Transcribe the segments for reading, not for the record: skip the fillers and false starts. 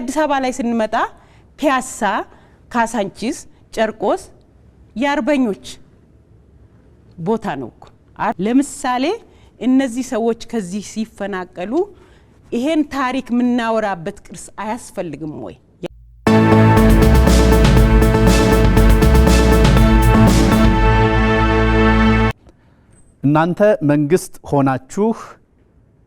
አዲስ አበባ ላይ ስንመጣ ፒያሳ ካሳንቺስ ጨርቆስ ያርበኞች ቦታ ነው ለምሳሌ እነዚህ ሰዎች ከዚህ ሲፈናቀሉ ይሄን ታሪክ ምናወራበት ቅርስ አያስፈልግም ወይ እናንተ መንግስት ሆናችሁ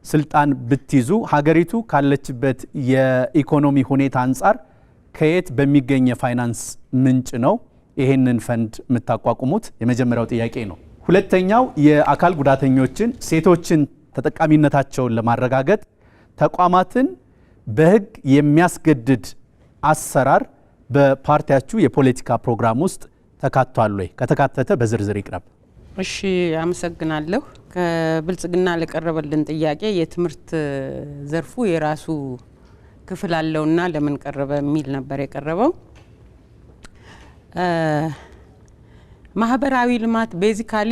ስልጣን ብትይዙ ሀገሪቱ ካለችበት የኢኮኖሚ ሁኔታ አንፃር ከየት በሚገኝ የፋይናንስ ምንጭ ነው ይሄንን ፈንድ የምታቋቁሙት? የመጀመሪያው ጥያቄ ነው። ሁለተኛው የአካል ጉዳተኞችን ሴቶችን ተጠቃሚነታቸውን ለማረጋገጥ ተቋማትን በህግ የሚያስገድድ አሰራር በፓርቲያችሁ የፖለቲካ ፕሮግራም ውስጥ ተካቷል ወይ? ከተካተተ በዝርዝር ይቅረብ። እሺ አመሰግናለሁ። ከብልጽግና ለቀረበልን ጥያቄ የትምህርት ዘርፉ የራሱ ክፍል አለውና ለምን ቀረበ የሚል ነበር የቀረበው። ማህበራዊ ልማት ቤዚካሊ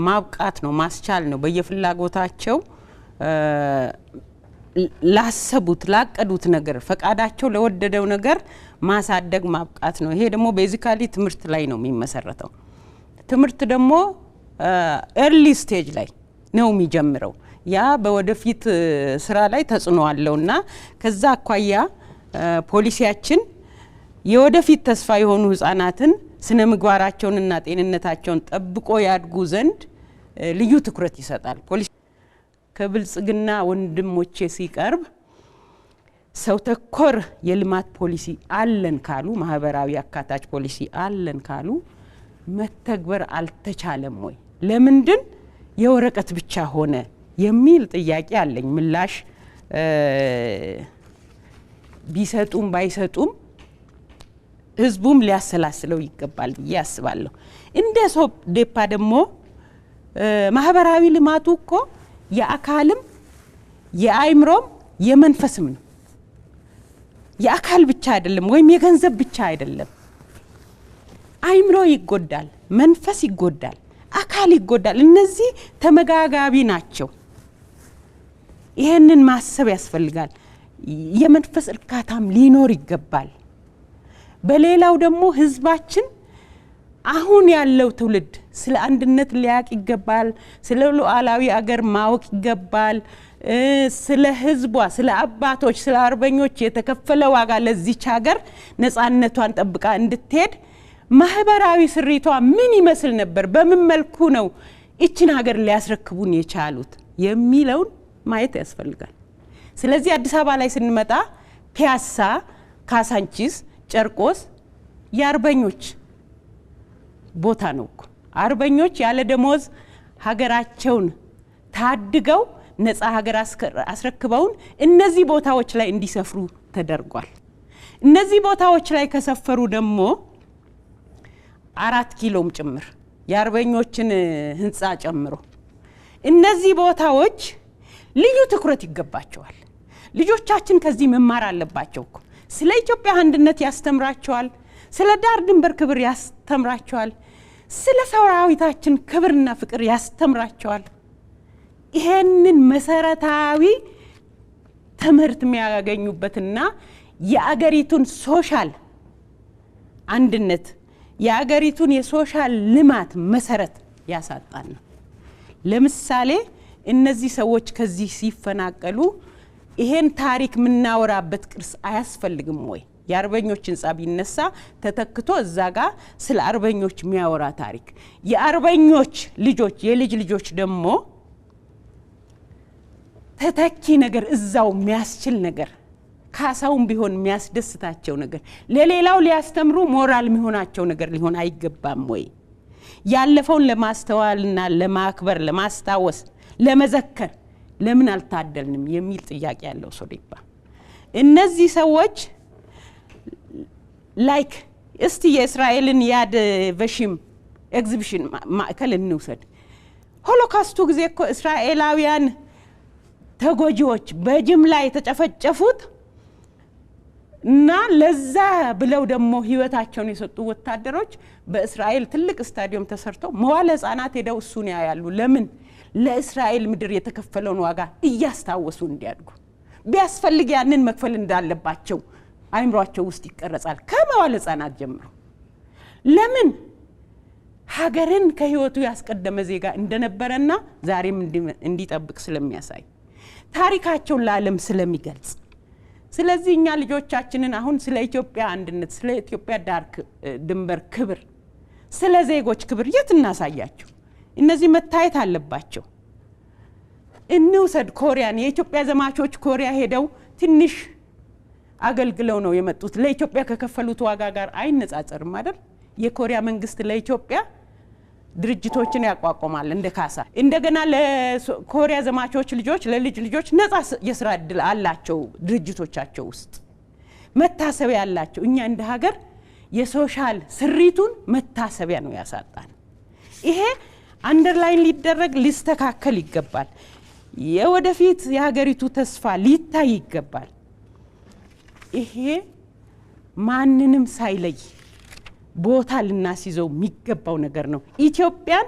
ማብቃት ነው ማስቻል ነው በየፍላጎታቸው ላሰቡት ላቀዱት ነገር ፈቃዳቸው ለወደደው ነገር ማሳደግ ማብቃት ነው። ይሄ ደግሞ ቤዚካሊ ትምህርት ላይ ነው የሚመሰረተው። ትምህርት ደግሞ early stage ላይ ነው የሚጀምረው። ያ በወደፊት ስራ ላይ ተጽዕኖ አለውና ከዛ አኳያ ፖሊሲያችን የወደፊት ተስፋ የሆኑ ህፃናትን ስነ ምግባራቸውንና ጤንነታቸውን ጠብቆ ያድጉ ዘንድ ልዩ ትኩረት ይሰጣል። ፖሊሲ ከብልጽግና ወንድሞቼ ሲቀርብ ሰው ተኮር የልማት ፖሊሲ አለን ካሉ ማህበራዊ አካታች ፖሊሲ አለን ካሉ መተግበር አልተቻለም ወይ? ለምንድን የወረቀት ብቻ ሆነ የሚል ጥያቄ አለኝ። ምላሽ ቢሰጡም ባይሰጡም ህዝቡም ሊያሰላስለው ይገባል ብዬ አስባለሁ። እንደ ሶዴፓ ደግሞ ማህበራዊ ልማቱ እኮ የአካልም የአይምሮም የመንፈስም ነው። የአካል ብቻ አይደለም ወይም የገንዘብ ብቻ አይደለም። አይምሮ ይጎዳል፣ መንፈስ ይጎዳል፣ አካል ይጎዳል። እነዚህ ተመጋጋቢ ናቸው። ይሄንን ማሰብ ያስፈልጋል። የመንፈስ እርካታም ሊኖር ይገባል። በሌላው ደግሞ ህዝባችን አሁን ያለው ትውልድ ስለ አንድነት ሊያቅ ይገባል። ስለ ሉዓላዊ አገር ማወቅ ይገባል። ስለ ህዝቧ ስለ አባቶች ስለ አርበኞች የተከፈለ ዋጋ ለዚች ሀገር ነፃነቷን ጠብቃ እንድትሄድ ማህበራዊ ስሪቷ ምን ይመስል ነበር፣ በምን መልኩ ነው እቺን ሀገር ሊያስረክቡን የቻሉት የሚለውን ማየት ያስፈልጋል። ስለዚህ አዲስ አበባ ላይ ስንመጣ ፒያሳ ካሳንቺስ ጨርቆስ ያርበኞች ቦታ ነው። አርበኞች ያለ ደሞዝ ሀገራቸውን ታድገው ነፃ ሀገር አስረክበውን እነዚህ ቦታዎች ላይ እንዲሰፍሩ ተደርጓል። እነዚህ ቦታዎች ላይ ከሰፈሩ ደግሞ 4 ኪሎም ጭምር ያርበኞችን ህንጻ ጨምሮ እነዚህ ቦታዎች ልዩ ትኩረት ይገባቸዋል። ልጆቻችን ከዚህ መማር አለባቸው። ስለ ኢትዮጵያ አንድነት ያስተምራቸዋል፣ ስለ ዳር ድንበር ክብር ያስተምራቸዋል፣ ስለ ሰራዊታችን ክብርና ፍቅር ያስተምራቸዋል። ይሄንን መሰረታዊ ትምህርት የሚያገኙበትና የአገሪቱን ሶሻል አንድነት የአገሪቱን የሶሻል ልማት መሰረት ያሳጣን ነው። ለምሳሌ እነዚህ ሰዎች ከዚህ ሲፈናቀሉ ይሄን ታሪክ ምናወራበት ቅርስ አያስፈልግም ወይ? የአርበኞች ህንጻ ቢነሳ ተተክቶ እዛ ጋር ስለ አርበኞች የሚያወራ ታሪክ የአርበኞች ልጆች የልጅ ልጆች ደግሞ ተተኪ ነገር እዛው የሚያስችል ነገር ካሳውን ቢሆን የሚያስደስታቸው ነገር ለሌላው ሊያስተምሩ ሞራል የሚሆናቸው ነገር ሊሆን አይገባም ወይ? ያለፈውን ለማስተዋልና ለማክበር ለማስታወስ ለመዘከር ለምን አልታደልንም የሚል ጥያቄ ያለው ሶዴፓ እነዚህ ሰዎች ላይክ እስቲ የእስራኤልን ያድ ቨሽም ኤግዚቢሽን ማዕከል እንውሰድ። ሆሎካስቱ ጊዜ እኮ እስራኤላውያን ተጎጂዎች በጅምላ የተጨፈጨፉት እና ለዛ ብለው ደግሞ ህይወታቸውን የሰጡ ወታደሮች በእስራኤል ትልቅ ስታዲየም ተሰርተው መዋለ ህፃናት ሄደው እሱን ያያሉ። ለምን? ለእስራኤል ምድር የተከፈለውን ዋጋ እያስታወሱ እንዲያድጉ ቢያስፈልግ ያንን መክፈል እንዳለባቸው አይምሯቸው ውስጥ ይቀረጻል ከመዋለ ህፃናት ጀምሮ። ለምን ሀገርን ከህይወቱ ያስቀደመ ዜጋ እንደነበረና ዛሬም እንዲጠብቅ ስለሚያሳይ ታሪካቸውን ለዓለም ስለሚገልጽ። ስለዚህ እኛ ልጆቻችንን አሁን ስለ ኢትዮጵያ አንድነት፣ ስለ ኢትዮጵያ ዳር ድንበር ክብር፣ ስለ ዜጎች ክብር የት እናሳያቸው? እነዚህ መታየት አለባቸው። እንውሰድ ኮሪያን። የኢትዮጵያ ዘማቾች ኮሪያ ሄደው ትንሽ አገልግለው ነው የመጡት። ለኢትዮጵያ ከከፈሉት ዋጋ ጋር አይነጻጸርም አይደል? የኮሪያ መንግስት ለኢትዮጵያ ድርጅቶችን ያቋቁማል እንደ ካሳ። እንደገና ለኮሪያ ዘማቾች ልጆች ለልጅ ልጆች ነፃ የስራ እድል አላቸው ድርጅቶቻቸው ውስጥ መታሰቢያ አላቸው። እኛ እንደ ሀገር የሶሻል ስሪቱን መታሰቢያ ነው ያሳጣን። ይሄ አንደርላይን ሊደረግ ሊስተካከል ይገባል። የወደፊት የሀገሪቱ ተስፋ ሊታይ ይገባል። ይሄ ማንንም ሳይለይ ቦታ ልናስይዘው የሚገባው ነገር ነው። ኢትዮጵያን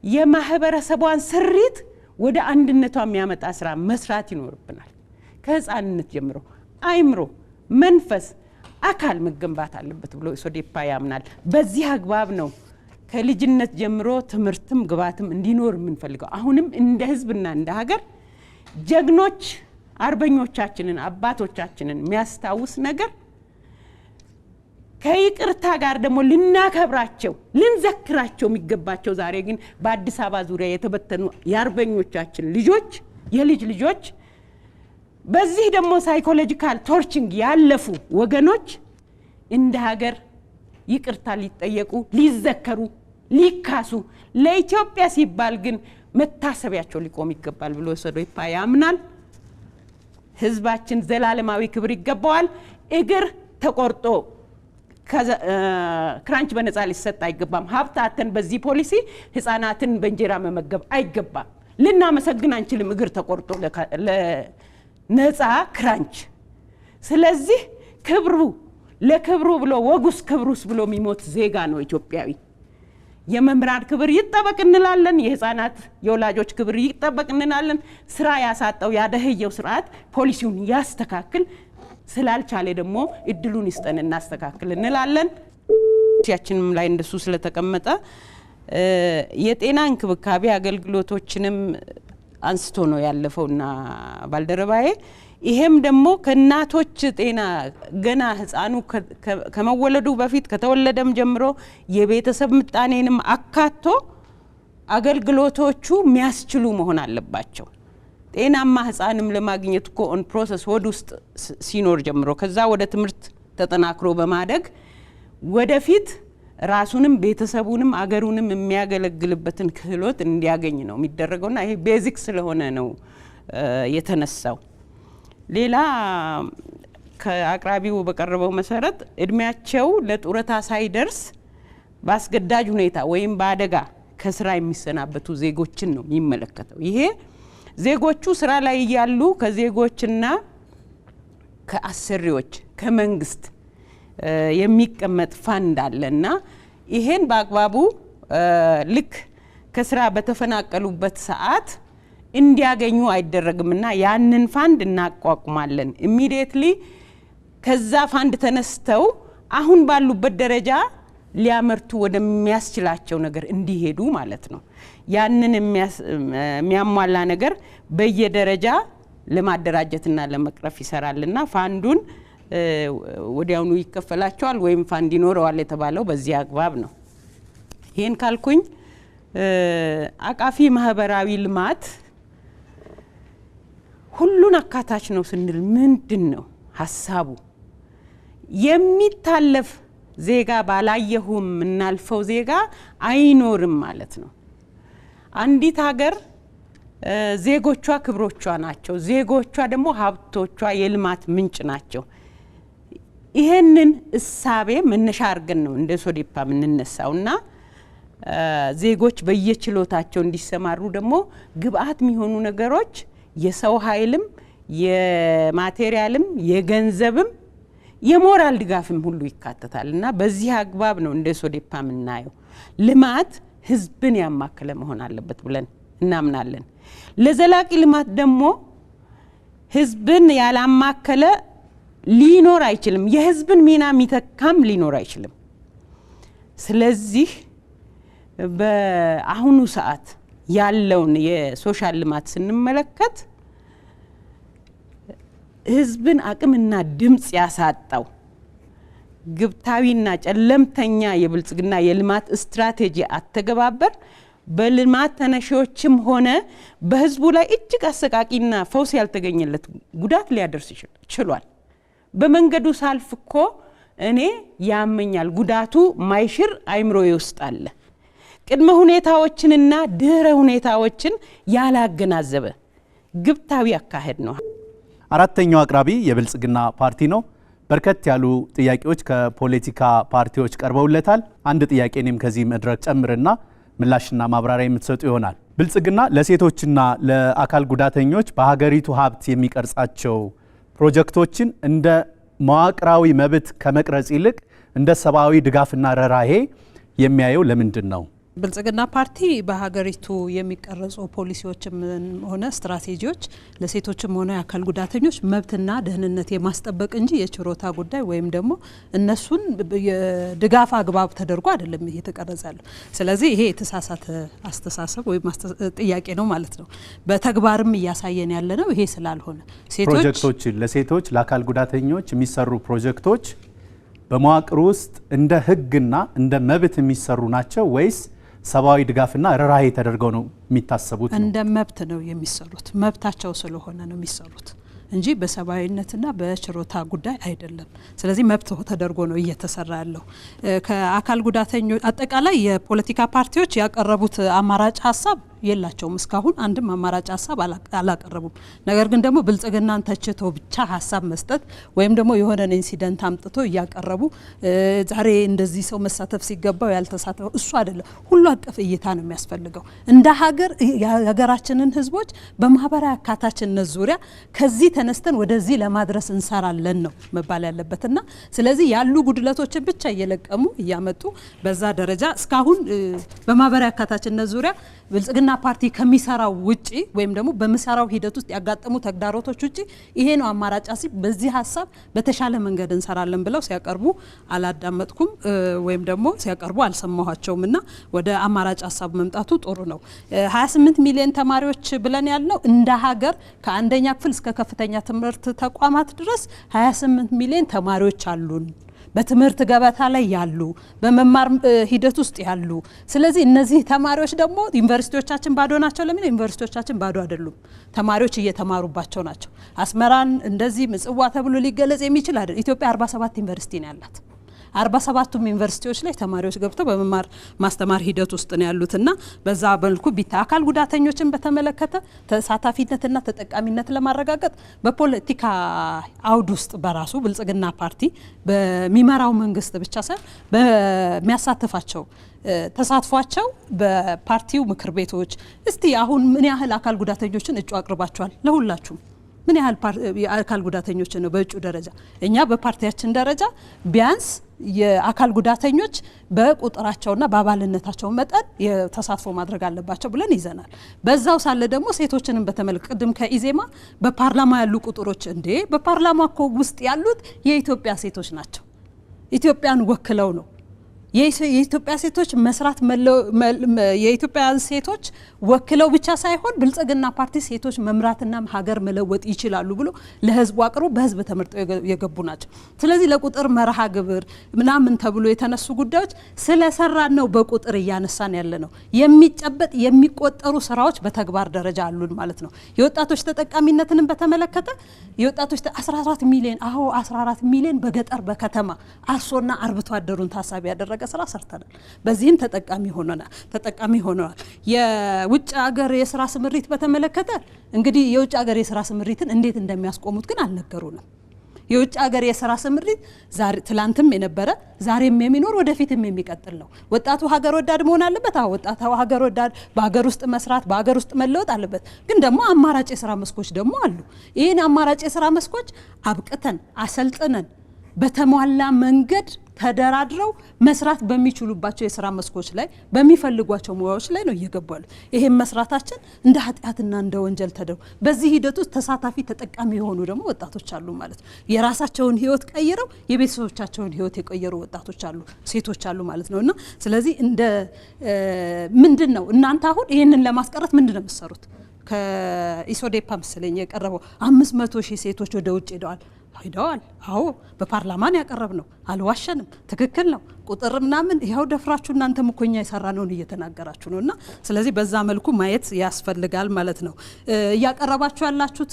የማህበረሰቧን ስሪት ወደ አንድነቷ የሚያመጣ ስራ መስራት ይኖርብናል። ከህፃንነት ጀምሮ አይምሮ፣ መንፈስ፣ አካል መገንባት አለበት ብሎ ሶዴፓ ያምናል። በዚህ አግባብ ነው ከልጅነት ጀምሮ ትምህርትም ግባትም እንዲኖር የምንፈልገው። አሁንም እንደ ህዝብና እንደ ሀገር ጀግኖች አርበኞቻችንን አባቶቻችንን የሚያስታውስ ነገር ከይቅርታ ጋር ደግሞ ልናከብራቸው ልንዘክራቸው የሚገባቸው ዛሬ ግን በአዲስ አበባ ዙሪያ የተበተኑ የአርበኞቻችን ልጆች የልጅ ልጆች በዚህ ደግሞ ሳይኮሎጂካል ቶርችንግ ያለፉ ወገኖች እንደ ሀገር ይቅርታ ሊጠየቁ ሊዘከሩ ሊካሱ ለኢትዮጵያ ሲባል ግን መታሰቢያቸው ሊቆም ይገባል ብሎ ሶዴፓ ያምናል። ህዝባችን ዘላለማዊ ክብር ይገባዋል። እግር ተቆርጦ ክራንች በነፃ ሊሰጥ አይገባም። ሀብታትን በዚህ ፖሊሲ ህፃናትን በእንጀራ መመገብ አይገባም። ልናመሰግን አንችልም እግር ተቆርጦ ለነፃ ክራንች። ስለዚህ ክብሩ ለክብሩ ብሎ ወጉስ ክብሩስ ብሎ የሚሞት ዜጋ ነው ኢትዮጵያዊ። የመምህራን ክብር ይጠበቅ እንላለን። የህፃናት የወላጆች ክብር ይጠበቅ እንላለን። ስራ ያሳጣው ያደህየው ስርዓት ፖሊሲውን ያስተካክል፣ ስላልቻለ ደግሞ እድሉን ይስጠን እናስተካክል እንላለን። ያችንም ላይ እንደሱ ስለተቀመጠ የጤና እንክብካቤ አገልግሎቶችንም አንስቶ ነው ያለፈውና ባልደረባዬ ይሄም ደግሞ ከእናቶች ጤና ገና ህፃኑ ከመወለዱ በፊት ከተወለደም ጀምሮ የቤተሰብ ምጣኔንም አካቶ አገልግሎቶቹ የሚያስችሉ መሆን አለባቸው። ጤናማ ህፃንም ለማግኘት እኮ ኦን ፕሮሰስ ወድ ውስጥ ሲኖር ጀምሮ ከዛ ወደ ትምህርት ተጠናክሮ በማደግ ወደፊት ራሱንም ቤተሰቡንም አገሩንም የሚያገለግልበትን ክህሎት እንዲያገኝ ነው የሚደረገውና ይሄ ቤዚክ ስለሆነ ነው የተነሳው። ሌላ ከአቅራቢው በቀረበው መሰረት እድሜያቸው ለጡረታ ሳይደርስ ባስገዳጅ ሁኔታ ወይም በአደጋ ከስራ የሚሰናበቱ ዜጎችን ነው የሚመለከተው። ይሄ ዜጎቹ ስራ ላይ ያሉ ከዜጎችና ከአሰሪዎች ከመንግስት የሚቀመጥ ፋንድ አለና ይሄን በአግባቡ ልክ ከስራ በተፈናቀሉበት ሰዓት እንዲያገኙ አይደረግምና ያንን ፋንድ እናቋቁማለን። ኢሚዲየትሊ ከዛ ፋንድ ተነስተው አሁን ባሉበት ደረጃ ሊያመርቱ ወደሚያስችላቸው ነገር እንዲሄዱ ማለት ነው። ያንን የሚያሟላ ነገር በየደረጃ ለማደራጀትና ለመቅረፍ ይሰራልና ፋንዱን ወዲያውኑ ይከፈላቸዋል ወይም ፋንድ ይኖረዋል የተባለው በዚህ አግባብ ነው። ይሄን ካልኩኝ አቃፊ ማህበራዊ ልማት ሁሉን አካታች ነው ስንል ምንድን ነው ሐሳቡ? የሚታለፍ ዜጋ ባላየሁም እናልፈው ዜጋ አይኖርም ማለት ነው። አንዲት ሀገር ዜጎቿ ክብሮቿ ናቸው። ዜጎቿ ደግሞ ሀብቶቿ የልማት ምንጭ ናቸው። ይሄንን እሳቤ መነሻ አድርገን ነው እንደ ሶዴፓ የምንነሳውና ዜጎች በየችሎታቸው እንዲሰማሩ ደግሞ ግብአት የሚሆኑ ነገሮች የሰው ኃይልም የማቴሪያልም የገንዘብም የሞራል ድጋፍም ሁሉ ይካተታልና በዚህ አግባብ ነው እንደ ሶዴፓ የምናየው። ልማት ህዝብን ያማከለ መሆን አለበት ብለን እናምናለን። ለዘላቂ ልማት ደግሞ ህዝብን ያላማከለ ሊኖር አይችልም። የህዝብን ሚና የሚተካም ሊኖር አይችልም። ስለዚህ በአሁኑ ሰዓት ያለውን የሶሻል ልማት ስንመለከት ህዝብን አቅምና ድምጽ ያሳጣው ግብታዊና ጨለምተኛ የብልጽግና የልማት ስትራቴጂ አተገባበር በልማት ተነሺዎችም ሆነ በህዝቡ ላይ እጅግ አሰቃቂና ፈውስ ያልተገኘለት ጉዳት ሊያደርስ ይችላል። በመንገዱ ሳልፍ እኮ እኔ ያመኛል ጉዳቱ ማይሽር አይምሮዬ ውስጥ አለ። ቅድመ ሁኔታዎችንና ድህረ ሁኔታዎችን ያላገናዘበ ግብታዊ አካሄድ ነው። አራተኛው አቅራቢ የብልጽግና ፓርቲ ነው። በርከት ያሉ ጥያቄዎች ከፖለቲካ ፓርቲዎች ቀርበውለታል። አንድ ጥያቄ እኔም ከዚህ መድረክ ጨምርና ምላሽና ማብራሪያ የምትሰጡ ይሆናል። ብልጽግና ለሴቶችና ለአካል ጉዳተኞች በሀገሪቱ ሀብት የሚቀርጻቸው ፕሮጀክቶችን እንደ መዋቅራዊ መብት ከመቅረጽ ይልቅ እንደ ሰብአዊ ድጋፍና ርህራሄ የሚያየው ለምንድን ነው? ብልጽግና ፓርቲ በሀገሪቱ የሚቀረጹ ፖሊሲዎችም ሆነ ስትራቴጂዎች ለሴቶችም ሆነ የአካል ጉዳተኞች መብትና ደህንነት የማስጠበቅ እንጂ የችሮታ ጉዳይ ወይም ደግሞ እነሱን የድጋፍ አግባብ ተደርጎ አይደለም እየተቀረጸ ያለው። ስለዚህ ይሄ የተሳሳተ አስተሳሰብ ወይም ጥያቄ ነው ማለት ነው። በተግባርም እያሳየን ያለ ነው ይሄ ስላልሆነ ፕሮጀክቶች ለሴቶች ለአካል ጉዳተኞች የሚሰሩ ፕሮጀክቶች በመዋቅር ውስጥ እንደ ህግና እንደ መብት የሚሰሩ ናቸው ወይስ ሰብአዊ ድጋፍና ርህራሄ ተደርገው ነው የሚታሰቡት? እንደ መብት ነው የሚሰሩት። መብታቸው ስለሆነ ነው የሚሰሩት እንጂ በሰብአዊነትና በችሮታ ጉዳይ አይደለም። ስለዚህ መብት ተደርጎ ነው እየተሰራ ያለው። ከአካል ጉዳተኞች አጠቃላይ የፖለቲካ ፓርቲዎች ያቀረቡት አማራጭ ሀሳብ የላቸውም። እስካሁን አንድም አማራጭ ሀሳብ አላቀረቡም። ነገር ግን ደግሞ ብልጽግናን ተችቶ ብቻ ሀሳብ መስጠት ወይም ደግሞ የሆነን ኢንሲደንት አምጥቶ እያቀረቡ ዛሬ እንደዚህ ሰው መሳተፍ ሲገባው ያልተሳተፈው እሱ አይደለም። ሁሉ አቀፍ እይታ ነው የሚያስፈልገው። እንደ ሀገር የሀገራችንን ህዝቦች በማህበራዊ አካታችነት ዙሪያ ከዚህ ተነስተን ወደዚህ ለማድረስ እንሰራለን ነው መባል ያለበትና ስለዚህ ያሉ ጉድለቶችን ብቻ እየለቀሙ እያመጡ በዛ ደረጃ እስካሁን በማህበራዊ አካታችነት ዙሪያ ብልጽግና ፓርቲ ከሚሰራው ውጪ ወይም ደግሞ በሚሰራው ሂደት ውስጥ ያጋጠሙ ተግዳሮቶች ውጪ ይሄ ነው አማራጭ ሲል በዚህ ሀሳብ በተሻለ መንገድ እንሰራለን ብለው ሲያቀርቡ አላዳመጥኩም ወይም ደግሞ ሲያቀርቡ አልሰማኋቸውም እና ወደ አማራጭ ሀሳብ መምጣቱ ጥሩ ነው። 28 ሚሊዮን ተማሪዎች ብለን ያልነው እንደ ሀገር ከአንደኛ ክፍል እስከ ከፍተኛ ትምህርት ተቋማት ድረስ 28 ሚሊዮን ተማሪዎች አሉን። በትምህርት ገበታ ላይ ያሉ በመማር ሂደት ውስጥ ያሉ ስለዚህ እነዚህ ተማሪዎች ደግሞ ዩኒቨርሲቲዎቻችን ባዶ ናቸው። ለምን ዩኒቨርሲቲዎቻችን ባዶ አይደሉም? ተማሪዎች እየተማሩባቸው ናቸው። አስመራን እንደዚህ ምጽዋ ተብሎ ሊገለጽ የሚችል አይደል። ኢትዮጵያ 47 ዩኒቨርሲቲ ነው ያላት። 47ቱም ዩኒቨርሲቲዎች ላይ ተማሪዎች ገብተው በመማር ማስተማር ሂደት ውስጥ ነው ያሉትና በዛ መልኩ ቢታ አካል ጉዳተኞችን በተመለከተ ተሳታፊነትና ተጠቃሚነት ለማረጋገጥ በፖለቲካ አውድ ውስጥ በራሱ ብልጽግና ፓርቲ በሚመራው መንግስት ብቻ ሳይሆን በሚያሳትፋቸው ተሳትፏቸው በፓርቲው ምክር ቤቶች እስቲ አሁን ምን ያህል አካል ጉዳተኞችን እጩ አቅርባቸዋል? ለሁላችሁም ምን ያህል የአካል ጉዳተኞች ነው በእጩ ደረጃ? እኛ በፓርቲያችን ደረጃ ቢያንስ የአካል ጉዳተኞች በቁጥራቸውና በአባልነታቸው መጠን የተሳትፎ ማድረግ አለባቸው ብለን ይዘናል። በዛው ሳለ ደግሞ ሴቶችንም በተመለከተ ቅድም ከኢዜማ በፓርላማ ያሉ ቁጥሮች እንዴ በፓርላማ እኮ ውስጥ ያሉት የኢትዮጵያ ሴቶች ናቸው። ኢትዮጵያን ወክለው ነው የኢትዮጵያ ሴቶች መስራት የኢትዮጵያ ሴቶች ወክለው ብቻ ሳይሆን ብልጽግና ፓርቲ ሴቶች መምራትና ሀገር መለወጥ ይችላሉ ብሎ ለህዝቡ አቅርቦ በህዝብ ተመርጠው የገቡ ናቸው። ስለዚህ ለቁጥር መርሃ ግብር ምናምን ተብሎ የተነሱ ጉዳዮች ስለሰራን ነው በቁጥር እያነሳን ያለ ነው። የሚጨበጥ የሚቆጠሩ ስራዎች በተግባር ደረጃ አሉን ማለት ነው። የወጣቶች ተጠቃሚነትንም በተመለከተ የወጣቶች 14 ሚሊዮን 14 ሚሊዮን በገጠር በከተማ አርሶና አርብቶ አደሩን ታሳቢ ያደረገ ስራ ሰርተናል። በዚህም ተጠቃሚ ሆነናል። የውጭ ሀገር የስራ ስምሪት በተመለከተ እንግዲህ የውጭ ሀገር የስራ ስምሪትን እንዴት እንደሚያስቆሙት ግን አልነገሩንም። የውጭ ሀገር የስራ ስምሪት ዛሬ ትላንትም የነበረ ዛሬም የሚኖር ወደፊትም የሚቀጥል ነው። ወጣቱ ሀገር ወዳድ መሆን አለበት። ወጣቱ ሀገር ወዳድ በሀገር ውስጥ መስራት በሀገር ውስጥ መለወጥ አለበት። ግን ደግሞ አማራጭ የስራ መስኮች ደግሞ አሉ። ይህን አማራጭ የስራ መስኮች አብቅተን አሰልጥነን በተሟላ መንገድ ተደራድረው መስራት በሚችሉባቸው የስራ መስኮች ላይ በሚፈልጓቸው ሙያዎች ላይ ነው እየገቡ ያሉት። ይሄን መስራታችን እንደ ኃጢአትና እንደ ወንጀል ተደርጎ በዚህ ሂደት ውስጥ ተሳታፊ ተጠቃሚ የሆኑ ደግሞ ወጣቶች አሉ ማለት ነው። የራሳቸውን ህይወት ቀይረው የቤተሰቦቻቸውን ህይወት የቀየሩ ወጣቶች አሉ፣ ሴቶች አሉ ማለት ነውና ስለዚህ እንደ ምንድነው እናንተ አሁን ይሄንን ለማስቀረት ምንድነው የምትሰሩት? ከኢሶዴፓ መሰለኝ የቀረበው 500,000 ሴቶች ወደ ውጭ ሄደዋል። አዎ በፓርላማን ያቀረብ ነው፣ አልዋሸንም፣ ትክክል ነው። ቁጥር ምናምን ይኸው ደፍራችሁ እናንተም እኮ እኛ የሰራነውን እየተናገራችሁ ነውና ስለዚህ በዛ መልኩ ማየት ያስፈልጋል ማለት ነው። እያቀረባችሁ ያላችሁት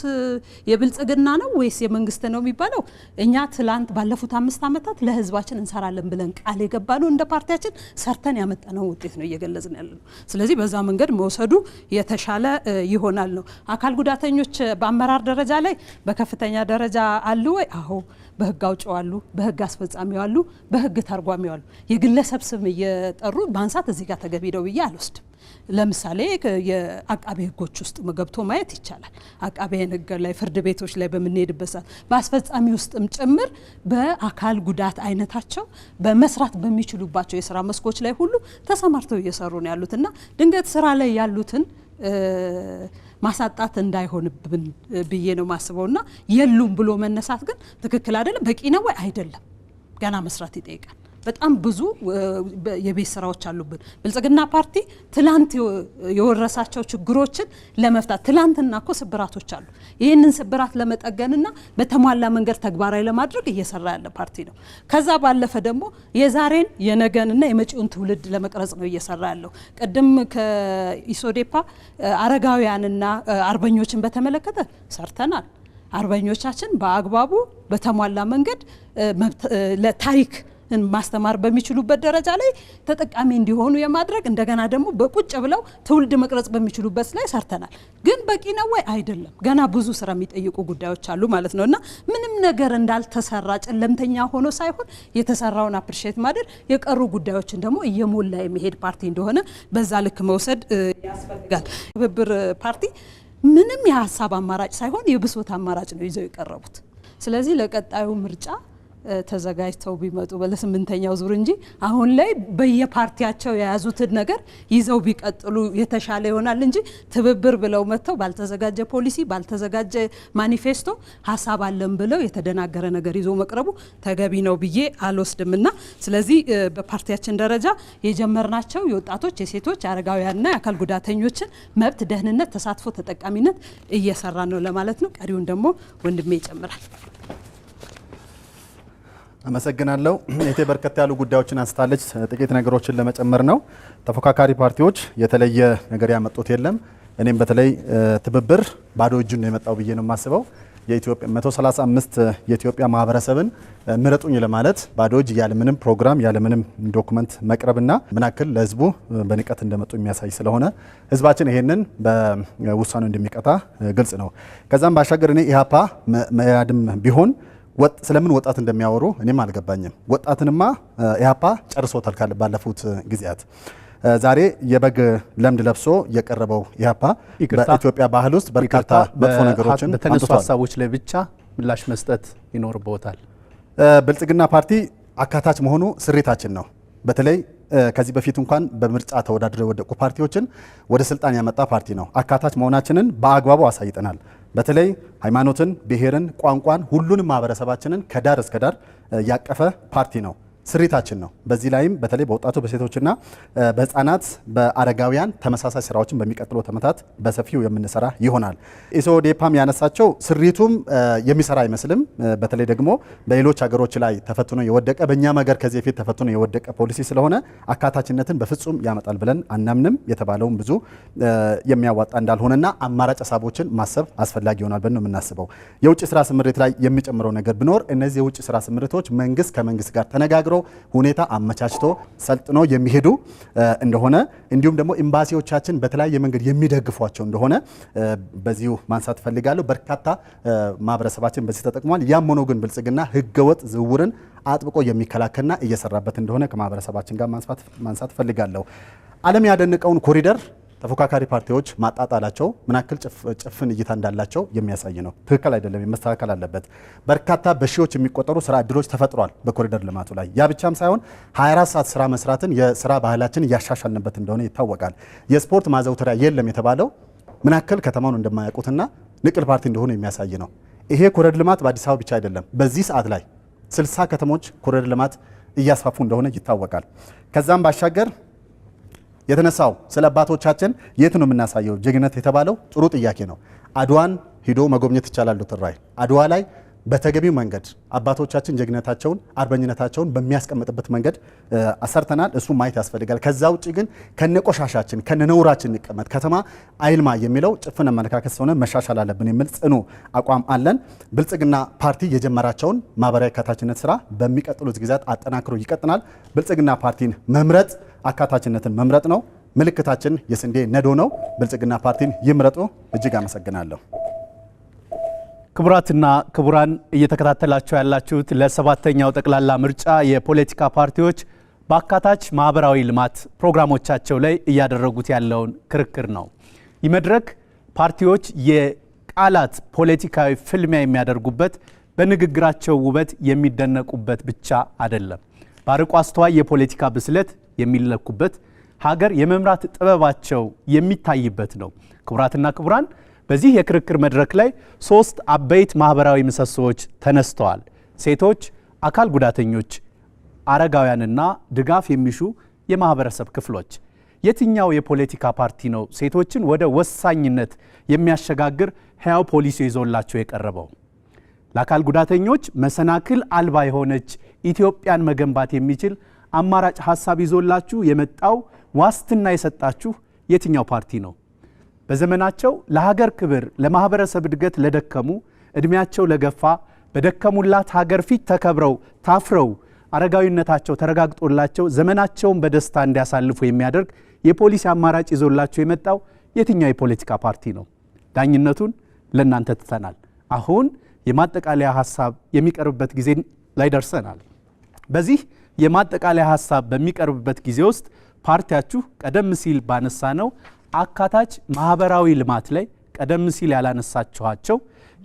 የብልጽግና ነው ወይስ የመንግስት ነው የሚባለው? እኛ ትላንት ባለፉት 5 ዓመታት ለህዝባችን እንሰራለን ብለን ቃል የገባነው እንደ ፓርቲያችን ሰርተን ያመጣነው ውጤት ነው እየገለጽን ያለነው። ስለዚህ በዛ መንገድ መውሰዱ የተሻለ ይሆናል ነው። አካል ጉዳተኞች በአመራር ደረጃ ላይ በከፍተኛ ደረጃ አሉ ወይ? አዎ በህግ አውጪው አሉ፣ በህግ አስፈጻሚው አሉ፣ በህግ ተርጓሚው አሉ። የግለሰብ ስም እየጠሩ ማንሳት እዚህ ጋር ተገቢ ነው ብዬ አልወስድም። ለምሳሌ የአቃቤ ህጎች ውስጥ ገብቶ ማየት ይቻላል። አቃቤ ህግ ላይ ፍርድ ቤቶች ላይ በምንሄድበት ሰዓት በአስፈጻሚ ውስጥም ጭምር በአካል ጉዳት አይነታቸው በመስራት በሚችሉባቸው የስራ መስኮች ላይ ሁሉ ተሰማርተው እየሰሩ ነው ያሉትና ድንገት ስራ ላይ ያሉትን ማሳጣት እንዳይሆንብን ብዬ ነው ማስበውና የሉም ብሎ መነሳት ግን ትክክል አይደለም። በቂ ነው ወይ? አይደለም። ገና መስራት ይጠይቃል። በጣም ብዙ የቤት ስራዎች አሉብን። ብልጽግና ፓርቲ ትላንት የወረሳቸው ችግሮችን ለመፍታት ትላንትና እኮ ስብራቶች አሉ። ይህንን ስብራት ለመጠገንና በተሟላ መንገድ ተግባራዊ ለማድረግ እየሰራ ያለ ፓርቲ ነው። ከዛ ባለፈ ደግሞ የዛሬን የነገንና የመጪውን ትውልድ ለመቅረጽ ነው እየሰራ ያለው። ቅድም ከኢሶዴፓ አረጋውያንና አርበኞችን በተመለከተ ሰርተናል። አርበኞቻችን በአግባቡ በተሟላ መንገድ ለታሪክ ማስተማር በሚችሉበት ደረጃ ላይ ተጠቃሚ እንዲሆኑ የማድረግ እንደገና ደግሞ በቁጭ ብለው ትውልድ መቅረጽ በሚችሉበት ላይ ሰርተናል። ግን በቂ ነው ወይ? አይደለም። ገና ብዙ ስራ የሚጠይቁ ጉዳዮች አሉ ማለት ነውና ምንም ነገር እንዳልተሰራ ጨለምተኛ ሆኖ ሳይሆን የተሰራውን አፕሪሼት ማድረግ የቀሩ ጉዳዮችን ደግሞ እየሞላ የሚሄድ ፓርቲ እንደሆነ በዛ ልክ መውሰድ ያስፈልጋል። ትብብር ፓርቲ ምንም የሀሳብ አማራጭ ሳይሆን የብሶት አማራጭ ነው ይዘው የቀረቡት። ስለዚህ ለቀጣዩ ምርጫ ተዘጋጅተው ቢመጡ በለ8ኛው ዙር እንጂ አሁን ላይ በየፓርቲያቸው የያዙትን ነገር ይዘው ቢቀጥሉ የተሻለ ይሆናል እንጂ ትብብር ብለው መጥተው ባልተዘጋጀ ፖሊሲ ባልተዘጋጀ ማኒፌስቶ ሀሳብ አለን ብለው የተደናገረ ነገር ይዞ መቅረቡ ተገቢ ነው ብዬ አልወስድምና ስለዚህ በፓርቲያችን ደረጃ የጀመርናቸው የወጣቶች፣ የሴቶች፣ የአረጋውያንና የአካል ጉዳተኞችን መብት፣ ደህንነት፣ ተሳትፎ፣ ተጠቃሚነት እየሰራ ነው ለማለት ነው። ቀሪውን ደግሞ ወንድሜ ይጨምራል። አመሰግናለሁ። እቴ በርከት ያሉ ጉዳዮችን አንስታለች። ጥቂት ነገሮችን ለመጨመር ነው። ተፎካካሪ ፓርቲዎች የተለየ ነገር ያመጡት የለም። እኔም በተለይ ትብብር ባዶ እጁን ነው የመጣው ብዬ ነው የማስበው። የኢትዮጵያ 135 የኢትዮጵያ ማህበረሰብን ምረጡኝ ለማለት ባዶ እጅ ያለ ምንም ፕሮግራም ያለ ምንም ዶክመንት መቅረብና ምናክል ለህዝቡ በንቀት እንደመጡ የሚያሳይ ስለሆነ ህዝባችን ይሄንን በውሳኔው እንደሚቀጣ ግልጽ ነው። ከዛም ባሻገር እኔ ኢህአፓ መያድም ቢሆን ስለምን ወጣት እንደሚያወሩ እኔም አልገባኝም። ወጣትንማ ኢህአፓ ጨርሶታል ባለፉት ጊዜያት። ዛሬ የበግ ለምድ ለብሶ የቀረበው ኢህአፓ በኢትዮጵያ ባህል ውስጥ በርካታ መጥፎ ነገሮችን በተነሱ ሀሳቦች ላይ ብቻ ምላሽ መስጠት ይኖርበታል። ብልጽግና ፓርቲ አካታች መሆኑ ስሪታችን ነው። በተለይ ከዚህ በፊት እንኳን በምርጫ ተወዳድረው የወደቁ ፓርቲዎችን ወደ ስልጣን ያመጣ ፓርቲ ነው። አካታች መሆናችንን በአግባቡ አሳይተናል። በተለይ ሃይማኖትን፣ ብሔርን፣ ቋንቋን ሁሉንም ማህበረሰባችንን ከዳር እስከ ዳር ያቀፈ ፓርቲ ነው። ስሪታችን ነው። በዚህ ላይም በተለይ በወጣቱ በሴቶችና በህፃናት በአረጋውያን ተመሳሳይ ስራዎችን በሚቀጥለው ዓመታት በሰፊው የምንሰራ ይሆናል። ኢሶዴፓም ያነሳቸው ስሪቱም የሚሰራ አይመስልም። በተለይ ደግሞ በሌሎች ሀገሮች ላይ ተፈትኖ የወደቀ በእኛም ሀገር ከዚህ በፊት ተፈትኖ የወደቀ ፖሊሲ ስለሆነ አካታችነትን በፍጹም ያመጣል ብለን አናምንም። የተባለውም ብዙ የሚያዋጣ እንዳልሆነና አማራጭ ሀሳቦችን ማሰብ አስፈላጊ ይሆናል ብለን ነው የምናስበው። የውጭ ስራ ስምሪት ላይ የሚጨምረው ነገር ቢኖር እነዚህ የውጭ ስራ ስምሪቶች መንግስት ከመንግስት ጋር ተነጋግሮ ሁኔታ አመቻችቶ ሰልጥኖ የሚሄዱ እንደሆነ እንዲሁም ደግሞ ኤምባሲዎቻችን በተለያየ መንገድ የሚደግፏቸው እንደሆነ በዚሁ ማንሳት ፈልጋለሁ። በርካታ ማህበረሰባችን በዚህ ተጠቅሟል። ያም ሆኖ ግን ብልጽግና ህገወጥ ዝውውርን አጥብቆ የሚከላከልና እየሰራበት እንደሆነ ከማህበረሰባችን ጋር ማንሳት ፈልጋለሁ። ዓለም ያደነቀውን ኮሪደር ተፎካካሪ ፓርቲዎች ማጣጣላቸው ምን ያክል ጭፍን እይታ እንዳላቸው የሚያሳይ ነው። ትክክል አይደለም፣ መስተካከል አለበት። በርካታ በሺዎች የሚቆጠሩ ስራ እድሎች ተፈጥሯል በኮሪደር ልማቱ ላይ። ያ ብቻም ሳይሆን 24 ሰዓት ስራ መስራትን የስራ ባህላችን እያሻሻልንበት እንደሆነ ይታወቃል። የስፖርት ማዘውተሪያ የለም የተባለው ምን ያክል ከተማውን እንደማያውቁትና ንቅል ፓርቲ እንደሆነ የሚያሳይ ነው። ይሄ ኮሪደር ልማት በአዲስ አበባ ብቻ አይደለም። በዚህ ሰዓት ላይ 60 ከተሞች ኮሪደር ልማት እያስፋፉ እንደሆነ ይታወቃል። ከዛም ባሻገር የተነሳው ስለ አባቶቻችን የት ነው የምናሳየው ጀግነት የተባለው ጥሩ ጥያቄ ነው። አድዋን ሂዶ መጎብኘት ይቻላል። ዶክተር ራይ አድዋ ላይ በተገቢው መንገድ አባቶቻችን ጀግነታቸውን አርበኝነታቸውን በሚያስቀምጥበት መንገድ አሰርተናል። እሱ ማየት ያስፈልጋል። ከዛ ውጭ ግን ከነቆሻሻችን ከነነውራችን እንቀመጥ ከተማ አይልማ የሚለው ጭፍን አመለካከት ስለሆነ መሻሻል አለብን የሚል ጽኑ አቋም አለን። ብልጽግና ፓርቲ የጀመራቸውን ማህበራዊ አካታችነት ስራ በሚቀጥሉት ጊዜያት አጠናክሮ ይቀጥናል። ብልጽግና ፓርቲን መምረጥ አካታችነትን መምረጥ ነው። ምልክታችን የስንዴ ነዶ ነው። ብልጽግና ፓርቲን ይምረጡ። እጅግ አመሰግናለሁ። ክቡራትና ክቡራን እየተከታተላችሁ ያላችሁት ለሰባተኛው ጠቅላላ ምርጫ የፖለቲካ ፓርቲዎች በአካታች ማህበራዊ ልማት ፕሮግራሞቻቸው ላይ እያደረጉት ያለውን ክርክር ነው። ይህ መድረክ ፓርቲዎች የቃላት ፖለቲካዊ ፍልሚያ የሚያደርጉበት በንግግራቸው ውበት የሚደነቁበት ብቻ አይደለም። በአርቆ አስተዋይ የፖለቲካ ብስለት የሚለኩበት ሀገር የመምራት ጥበባቸው የሚታይበት ነው። ክቡራትና ክቡራን በዚህ የክርክር መድረክ ላይ 3 አበይት ማህበራዊ ምሰሶዎች ተነስተዋል። ሴቶች፣ አካል ጉዳተኞች፣ አረጋውያንና ድጋፍ የሚሹ የማህበረሰብ ክፍሎች። የትኛው የፖለቲካ ፓርቲ ነው ሴቶችን ወደ ወሳኝነት የሚያሸጋግር ሕያው ፖሊሲ ይዞላቸው የቀረበው? ለአካል ጉዳተኞች መሰናክል አልባ የሆነች ኢትዮጵያን መገንባት የሚችል አማራጭ ሐሳብ ይዞላችሁ የመጣው ዋስትና የሰጣችሁ የትኛው ፓርቲ ነው? በዘመናቸው ለሀገር ክብር ለማህበረሰብ እድገት ለደከሙ እድሜያቸው ለገፋ በደከሙላት ሀገር ፊት ተከብረው ታፍረው አረጋዊነታቸው ተረጋግጦላቸው ዘመናቸውን በደስታ እንዲያሳልፉ የሚያደርግ የፖሊሲ አማራጭ ይዞላቸው የመጣው የትኛው የፖለቲካ ፓርቲ ነው? ዳኝነቱን ለእናንተ ትተናል። አሁን የማጠቃለያ ሐሳብ የሚቀርብበት ጊዜ ላይ ደርሰናል። በዚህ የማጠቃለያ ሐሳብ በሚቀርብበት ጊዜ ውስጥ ፓርቲያችሁ ቀደም ሲል ባነሳ ነው አካታች ማህበራዊ ልማት ላይ ቀደም ሲል ያላነሳችኋቸው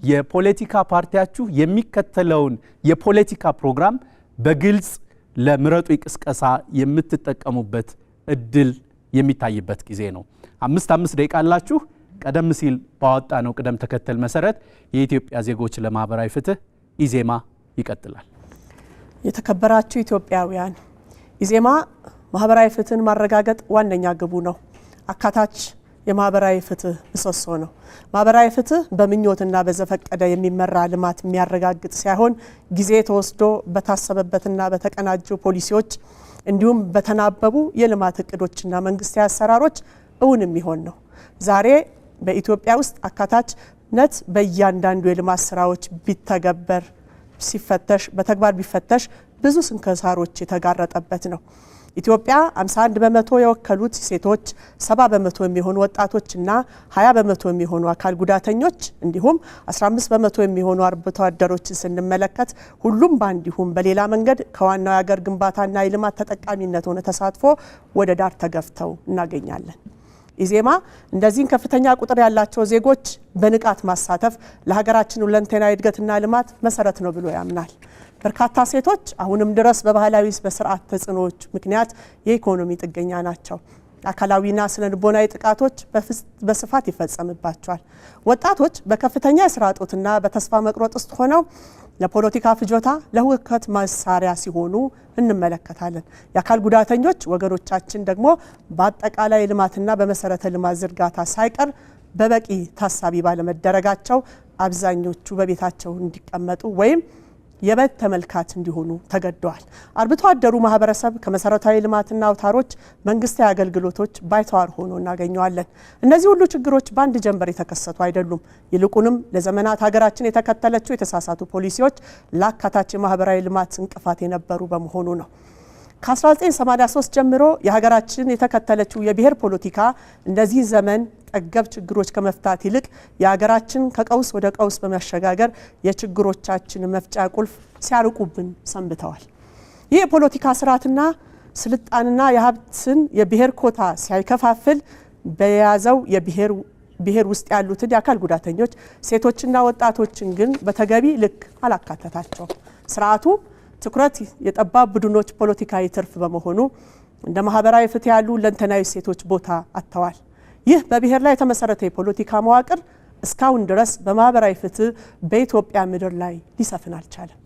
የፖለቲካ ፓርቲያችሁ የሚከተለውን የፖለቲካ ፕሮግራም በግልጽ ለምረጡ ቅስቀሳ የምትጠቀሙበት እድል የሚታይበት ጊዜ ነው። 5 ደቂቃ አላችሁ። ቀደም ሲል ባወጣ ነው ቅደም ተከተል መሰረት የኢትዮጵያ ዜጎች ለማህበራዊ ፍትህ ኢዜማ ይቀጥላል። የተከበራችሁ ኢትዮጵያውያን፣ ኢዜማ ማህበራዊ ፍትህን ማረጋገጥ ዋነኛ ግቡ ነው። አካታች የማህበራዊ ፍትህ ምሰሶ ነው። ማህበራዊ ፍትህ በምኞትና በዘፈቀደ የሚመራ ልማት የሚያረጋግጥ ሳይሆን ጊዜ ተወስዶ በታሰበበትና በተቀናጁ ፖሊሲዎች እንዲሁም በተናበቡ የልማት እቅዶችና መንግስታዊ አሰራሮች እውን የሚሆን ነው። ዛሬ በኢትዮጵያ ውስጥ አካታችነት በእያንዳንዱ የልማት ስራዎች ቢተገበር ሲፈተሽ በተግባር ቢፈተሽ ብዙ ስንክሳሮች የተጋረጠበት ነው። ኢትዮጵያ 51 በመቶ የወከሉት ሴቶች፣ 70 በመቶ የሚሆኑ ወጣቶችና 20 በመቶ የሚሆኑ አካል ጉዳተኞች እንዲሁም 15 በመቶ የሚሆኑ አርብቶ አደሮችን ስንመለከት ሁሉም በአንዲሁም በሌላ መንገድ ከዋናው የሀገር ግንባታና የልማት ተጠቃሚነት ሆነ ተሳትፎ ወደ ዳር ተገፍተው እናገኛለን። ኢዜማ እንደዚህን ከፍተኛ ቁጥር ያላቸው ዜጎች በንቃት ማሳተፍ ለሀገራችን ሁለንተናዊ እድገትና ልማት መሰረት ነው ብሎ ያምናል። በርካታ ሴቶች አሁንም ድረስ በባህላዊ በስርዓት ተጽዕኖዎች ምክንያት የኢኮኖሚ ጥገኛ ናቸው። አካላዊና ስነ ልቦናዊ ጥቃቶች በስፋት ይፈጸምባቸዋል። ወጣቶች በከፍተኛ የስራ እጦትና በተስፋ መቁረጥ ውስጥ ሆነው ለፖለቲካ ፍጆታ ለሁከት መሳሪያ ሲሆኑ እንመለከታለን። የአካል ጉዳተኞች ወገኖቻችን ደግሞ በአጠቃላይ ልማትና በመሰረተ ልማት ዝርጋታ ሳይቀር በበቂ ታሳቢ ባለመደረጋቸው አብዛኞቹ በቤታቸው እንዲቀመጡ ወይም የበት ተመልካች እንዲሆኑ ተገደዋል። አርብቶ አደሩ ማህበረሰብ ከመሰረታዊ ልማትና አውታሮች መንግስታዊ አገልግሎቶች ባይተዋር ሆኖ እናገኘዋለን። እነዚህ ሁሉ ችግሮች በአንድ ጀንበር የተከሰቱ አይደሉም። ይልቁንም ለዘመናት ሀገራችን የተከተለችው የተሳሳቱ ፖሊሲዎች ለአካታች የማህበራዊ ልማት እንቅፋት የነበሩ በመሆኑ ነው። ከ1983 ጀምሮ የሀገራችን የተከተለችው የብሔር ፖለቲካ እነዚህ ዘመን ጠገብ ችግሮች ከመፍታት ይልቅ የሀገራችን ከቀውስ ወደ ቀውስ በመሸጋገር የችግሮቻችን መፍጫ ቁልፍ ሲያርቁብን ሰንብተዋል። ይህ የፖለቲካ ስርዓትና ስልጣንና የሀብትን የብሔር ኮታ ሲያይከፋፍል በያዘው ብሔር ውስጥ ያሉትን የአካል ጉዳተኞች ሴቶችና ወጣቶችን ግን በተገቢ ልክ አላካተታቸውም። ስርዓቱ ትኩረት የጠባብ ቡድኖች ፖለቲካዊ ትርፍ በመሆኑ እንደ ማህበራዊ ፍትህ ያሉ ሁለንተናዊ ሴቶች ቦታ አጥተዋል። ይህ በብሔር ላይ የተመሰረተ የፖለቲካ መዋቅር እስካሁን ድረስ በማህበራዊ ፍትህ በኢትዮጵያ ምድር ላይ ሊሰፍን አልቻለም።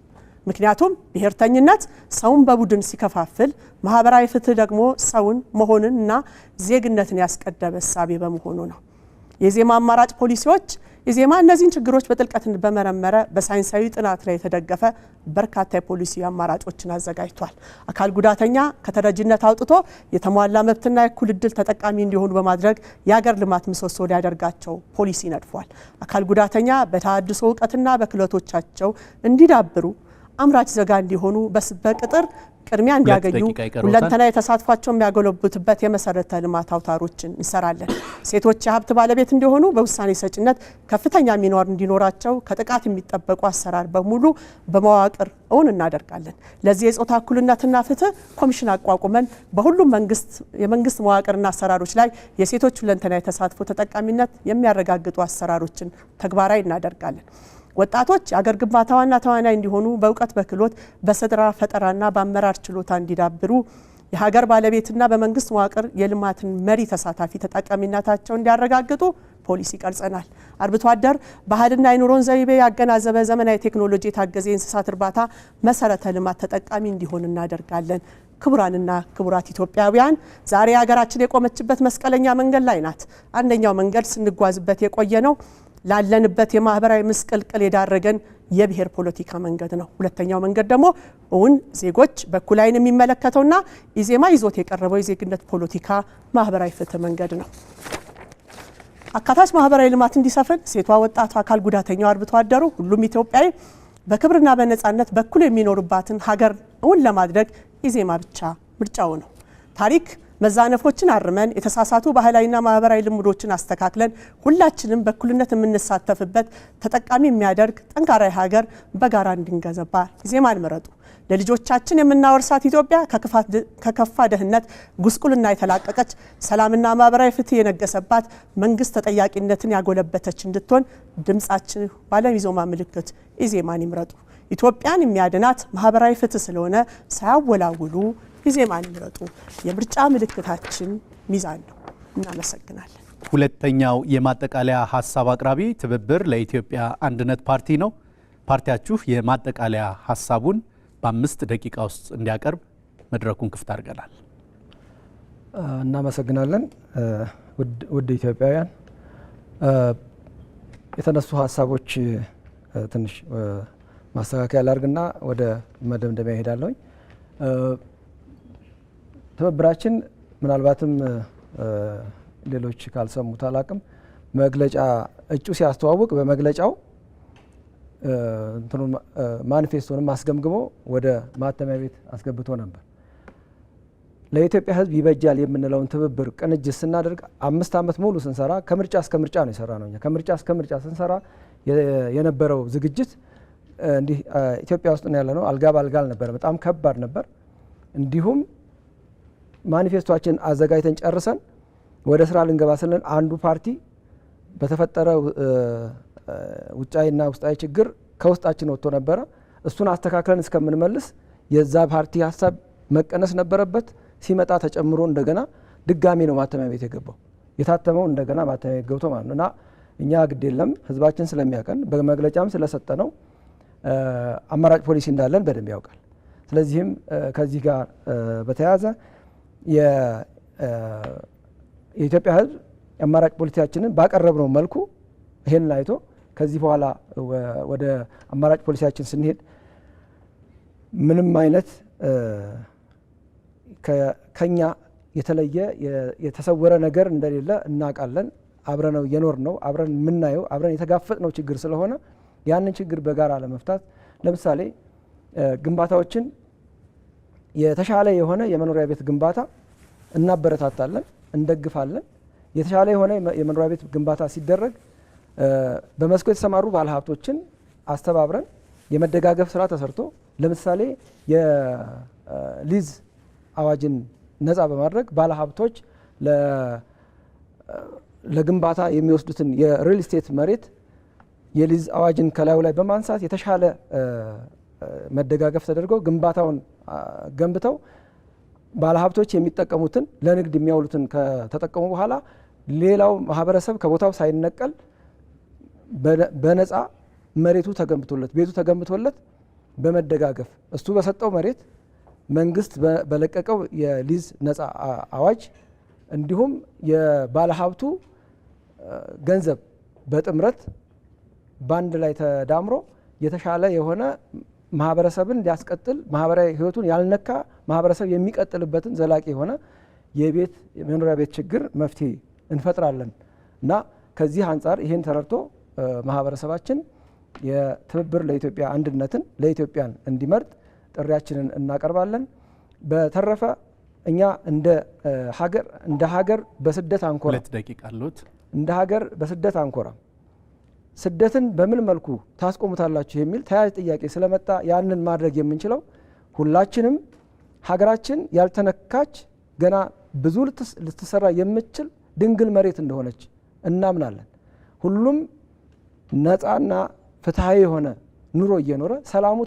ምክንያቱም ብሔርተኝነት ሰውን በቡድን ሲከፋፍል፣ ማህበራዊ ፍትህ ደግሞ ሰውን መሆንንና ዜግነትን ያስቀደመ እሳቤ በመሆኑ ነው። የኢዜማ አማራጭ ፖሊሲዎች ኢዜማ እነዚህን ችግሮች በጥልቀት በመረመረ በሳይንሳዊ ጥናት ላይ የተደገፈ በርካታ የፖሊሲ አማራጮችን አዘጋጅቷል። አካል ጉዳተኛ ከተረጂነት አውጥቶ የተሟላ መብትና የእኩል ዕድል ተጠቃሚ እንዲሆኑ በማድረግ የሀገር ልማት ምሰሶ ሊያደርጋቸው ፖሊሲ ነድፏል። አካል ጉዳተኛ በተሃድሶ እውቀትና በክህሎቶቻቸው እንዲዳብሩ አምራች ዜጋ እንዲሆኑ በቅጥር ቅድሚያ እንዲያገኙ ሁለንተና የተሳትፏቸው የሚያጎለብቱበት የመሰረተ ልማት አውታሮችን እንሰራለን። ሴቶች የሀብት ባለቤት እንዲሆኑ በውሳኔ ሰጭነት ከፍተኛ ሚና እንዲኖራቸው ከጥቃት የሚጠበቁ አሰራር በሙሉ በመዋቅር እውን እናደርጋለን። ለዚህ የጾታ እኩልነትና ፍትህ ኮሚሽን አቋቁመን በሁሉም የመንግስት መዋቅርና አሰራሮች ላይ የሴቶች ሁለንተና የተሳትፎ ተጠቃሚነት የሚያረጋግጡ አሰራሮችን ተግባራዊ እናደርጋለን። ወጣቶች የአገር ግንባታ ዋና ተዋናይ እንዲሆኑ በእውቀት በክህሎት በስራ ፈጠራና በአመራር ችሎታ እንዲዳብሩ የሀገር ባለቤትና በመንግስት መዋቅር የልማትን መሪ ተሳታፊ ተጠቃሚነታቸው እንዲያረጋግጡ ፖሊሲ ቀርጸናል። አርብቶ አደር ባህልና የኑሮን ዘይቤ ያገናዘበ ዘመናዊ ቴክኖሎጂ የታገዘ የእንስሳት እርባታ መሰረተ ልማት ተጠቃሚ እንዲሆን እናደርጋለን። ክቡራንና ክቡራት ኢትዮጵያውያን፣ ዛሬ ሀገራችን የቆመችበት መስቀለኛ መንገድ ላይ ናት። አንደኛው መንገድ ስንጓዝበት የቆየ ነው ላለንበት የማህበራዊ ምስቅልቅል የዳረገን የብሔር ፖለቲካ መንገድ ነው። ሁለተኛው መንገድ ደግሞ እውን ዜጎች በኩል ዓይን የሚመለከተውና ኢዜማ ይዞት የቀረበው የዜግነት ፖለቲካ ማህበራዊ ፍትህ መንገድ ነው። አካታች ማህበራዊ ልማት እንዲሰፍን ሴቷ፣ ወጣቱ፣ አካል ጉዳተኛው፣ አርብቶ አደሩ ሁሉም ኢትዮጵያዊ በክብርና በነጻነት በኩል የሚኖርባትን ሀገር እውን ለማድረግ ኢዜማ ብቻ ምርጫው ነው። ታሪክ መዛነፎችን አርመን የተሳሳቱ ባህላዊና ማህበራዊ ልምዶችን አስተካክለን ሁላችንም በእኩልነት የምንሳተፍበት ተጠቃሚ የሚያደርግ ጠንካራ ሀገር በጋራ እንድንገነባ ኢዜማን ምረጡ። ለልጆቻችን የምናወርሳት ኢትዮጵያ ከከፋ ድህነት፣ ጉስቁልና የተላቀቀች ሰላምና ማህበራዊ ፍትህ የነገሰባት መንግስት ተጠያቂነትን ያጎለበተች እንድትሆን ድምጻችን ባለኢዜማ ምልክት ኢዜማን ይምረጡ። ኢትዮጵያን የሚያድናት ማህበራዊ ፍትህ ስለሆነ ሳያወላውሉ ኢዜማን ይምረጡ። የምርጫ ምልክታችን ሚዛን ነው። እናመሰግናለን። ሁለተኛው የማጠቃለያ ሀሳብ አቅራቢ ትብብር ለኢትዮጵያ አንድነት ፓርቲ ነው። ፓርቲያችሁ የማጠቃለያ ሀሳቡን በ5 ደቂቃ ውስጥ እንዲያቀርብ መድረኩን ክፍት አድርገናል። እናመሰግናለን። ውድ ኢትዮጵያውያን፣ የተነሱ ሀሳቦች ትንሽ ማስተካከያ ላድርግና ወደ መደምደሚያ ይሄዳለሁኝ። ትብብራችን ምናልባትም ሌሎች ካልሰሙት አላቅም፣ መግለጫ እጩ ሲያስተዋውቅ በመግለጫው ማኒፌስቶንም አስገምግሞ ወደ ማተሚያ ቤት አስገብቶ ነበር። ለኢትዮጵያ ሕዝብ ይበጃል የምንለውን ትብብር ቅንጅት ስናደርግ 5 ዓመት ሙሉ ስንሰራ ከምርጫ እስከ ምርጫ ነው የሰራ ነው። ከምርጫ እስከ ምርጫ ስንሰራ የነበረው ዝግጅት እንዲህ ኢትዮጵያ ውስጥ ነው ያለነው። አልጋ ባልጋ አልነበረ፣ በጣም ከባድ ነበር። እንዲሁም ማኒፌስቶችን አዘጋጅተን ጨርሰን ወደ ስራ ልንገባ ስለን አንዱ ፓርቲ በተፈጠረ ውጫዊና ውስጣዊ ችግር ከውስጣችን ወጥቶ ነበረ። እሱን አስተካክለን እስከምንመልስ የዛ ፓርቲ ሀሳብ መቀነስ ነበረበት። ሲመጣ ተጨምሮ እንደገና ድጋሚ ነው ማተሚያ ቤት የገባው። የታተመው እንደገና ማተሚያ ቤት ገብቶ ማለት ነው። እና እኛ ግድ የለም ህዝባችን ስለሚያቀን በመግለጫም ስለሰጠ ነው አማራጭ ፖሊሲ እንዳለን በደንብ ያውቃል። ስለዚህም ከዚህ ጋር በተያያዘ የኢትዮጵያ ህዝብ አማራጭ ፖሊሲያችንን ባቀረብነው መልኩ ይሄንን አይቶ ከዚህ በኋላ ወደ አማራጭ ፖሊሲያችን ስንሄድ ምንም አይነት ከኛ የተለየ የተሰወረ ነገር እንደሌለ እናውቃለን። አብረነው የኖር ነው፣ አብረን የምናየው፣ አብረን የተጋፈጥነው ችግር ስለሆነ ያንን ችግር በጋራ ለመፍታት ለምሳሌ ግንባታዎችን የተሻለ የሆነ የመኖሪያ ቤት ግንባታ እናበረታታለን፣ እንደግፋለን። የተሻለ የሆነ የመኖሪያ ቤት ግንባታ ሲደረግ በመስኩ የተሰማሩ ባለሀብቶችን አስተባብረን የመደጋገፍ ስራ ተሰርቶ ለምሳሌ የሊዝ አዋጅን ነፃ በማድረግ ባለሀብቶች ለግንባታ የሚወስዱትን የሪል ስቴት መሬት የሊዝ አዋጅን ከላዩ ላይ በማንሳት የተሻለ መደጋገፍ ተደርገው ግንባታውን ገንብተው ባለሀብቶች የሚጠቀሙትን ለንግድ የሚያውሉትን ከተጠቀሙ በኋላ ሌላው ማህበረሰብ ከቦታው ሳይነቀል በነፃ መሬቱ ተገንብቶለት ቤቱ ተገንብቶለት በመደጋገፍ እሱ በሰጠው መሬት መንግስት በለቀቀው የሊዝ ነፃ አዋጅ እንዲሁም የባለሀብቱ ገንዘብ በጥምረት ባንድ ላይ ተዳምሮ የተሻለ የሆነ ማህበረሰብን ሊያስቀጥል ማህበራዊ ህይወቱን ያልነካ ማህበረሰብ የሚቀጥልበትን ዘላቂ የሆነ የቤት የመኖሪያ ቤት ችግር መፍትሄ እንፈጥራለን እና ከዚህ አንጻር ይህን ተረድቶ ማህበረሰባችን የትብብር ለኢትዮጵያ አንድነትን ለኢትዮጵያን እንዲመርጥ ጥሪያችንን እናቀርባለን። በተረፈ እኛ እንደ ሀገር በስደት አንኮራ 2 ደቂቃ አሉት። እንደ ሀገር በስደት አንኮራ ስደትን በምን መልኩ ታስቆሙታላችሁ የሚል ተያያዥ ጥያቄ ስለመጣ ያንን ማድረግ የምንችለው ሁላችንም ሀገራችን ያልተነካች ገና ብዙ ልትሰራ የምትችል ድንግል መሬት እንደሆነች እናምናለን። ሁሉም ነፃና ፍትሃዊ የሆነ ኑሮ እየኖረ ሰላሙ